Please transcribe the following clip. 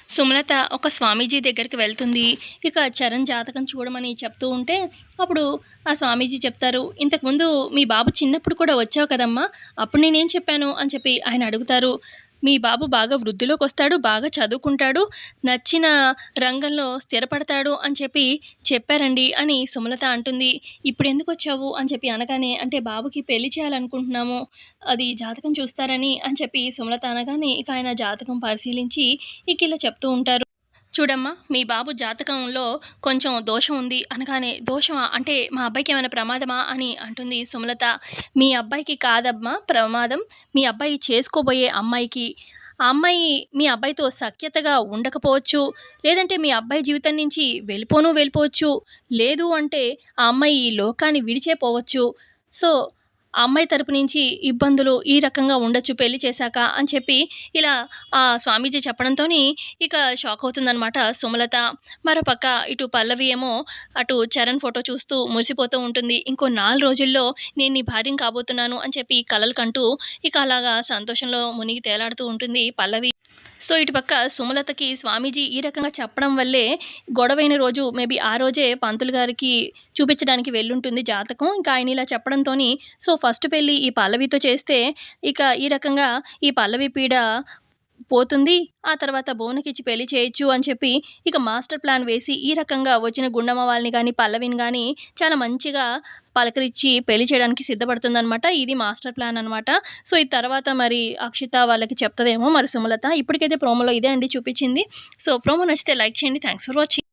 సుమలత ఒక స్వామీజీ దగ్గరికి వెళ్తుంది. ఇక చరణ్ జాతకం చూడమని చెప్తూ ఉంటే, అప్పుడు ఆ స్వామీజీ చెప్తారు, "ఇంతకుముందు మీ బాబు చిన్నప్పుడు కూడా వచ్చావు కదమ్మా! అప్పుడు నేనేం చెప్పాను?" అని చెప్పి ఆయన అడుగుతారు. "మీ బాబు బాగా వృద్ధిలోకొస్తాడు, బాగా చదువుకుంటాడు, నచ్చిన రంగంలో స్థిరపడతాడు" అని చెప్పి చెప్పారండి అని సుమలత అంటుంది. "ఇప్పుడెందుకొచ్చావు?" అని చెప్పి అనగానే, "అంటే బాబుకి పెళ్లి చేయాలనుకుంటున్నాము. అది జాతకం చూస్తారని" అని చెప్పి సుమలత అనగానే, ఇక ఆయన జాతకం పరిశీలించి ఇకిలా చెప్తూ ఉంటారు. "చూడమ్మా, మీ బాబు జాతకంలో కొంచెం దోషం ఉంది" అనగానే, "దోషమా? అంటే మా అబ్బాయికేమైనా ప్రమాదమా?" అని అంటుంది సుమలత. "మీ అబ్బాయికి కాదమ్మా ప్రమాదం. మీ అబ్బాయి చేసుకోబోయే అమ్మాయికి. ఆ అమ్మాయి మీ అబ్బాయితో సఖ్యతగా ఉండకపోవచ్చు. లేదంటే మీ అబ్బాయి జీవితం నుంచి వెళ్ళిపోవచ్చు. లేదు అంటే ఆ అమ్మాయి ఈ లోకాన్ని విడిచే పోవచ్చు. సో, ఆ అమ్మాయి తరపు నుంచి ఇబ్బందులు ఈ రకంగా ఉండొచ్చు పెళ్లి చేశాక" అని చెప్పి ఇలా ఆ స్వామీజీ చెప్పడంతోని ఇక షాకవుతుందనమాట సుమలత. మరోపక్క ఇటు పల్లవి ఏమో అటు చరణ్ ఫోటో చూస్తూ మురిసిపోతూ ఉంటుంది. ఇంకో 4 రోజుల్లో నేను నీ భార్యని కాబోతున్నాను అని చెప్పి కలలు కంటూ ఇక అలాగా సంతోషంలో మునిగి తేలాడుతూ ఉంటుంది పల్లవి. సో, ఇటుపక్క సుమలతకి స్వామీజీ ఈ రకంగా చెప్పడం వల్లే గొడవైన రోజు మేబీ ఆ రోజే పంతులు గారికి చూపించడానికి వెళ్ళుంటుంది జాతకం. ఇంకా ఆయన ఇలా చెప్పడంతోని సో, ఫస్ట్ పెళ్లి ఈ పల్లవితో చేస్తే ఇక ఈ రకంగా ఈ పల్లవి పీడ పోతుంది. ఆ తర్వాత భువనకిచ్చి పెళ్లి చేయొచ్చు అని చెప్పి ఇక మాస్టర్ ప్లాన్ వేసి ఈ రకంగా వచ్చిన గుండమ్మ వాళ్ళని గానీ, పల్లవిని గానీ చాలా మంచిగా పలకరించి పెళ్లి చేయడానికి సిద్ధపడుతుందనమాట. ఇది మాస్టర్ ప్లాన్ అనమాట. సో, ఈ తర్వాత మరి అక్షిత వాళ్ళకి చెప్తదేమో మరి సుమలత. ఇప్పటికైతే ప్రోమోలో ఇదే అండి చూపిచ్చింది. సో, ప్రోమో నచ్చితే లైక్ చేయండి. Thanks for watching.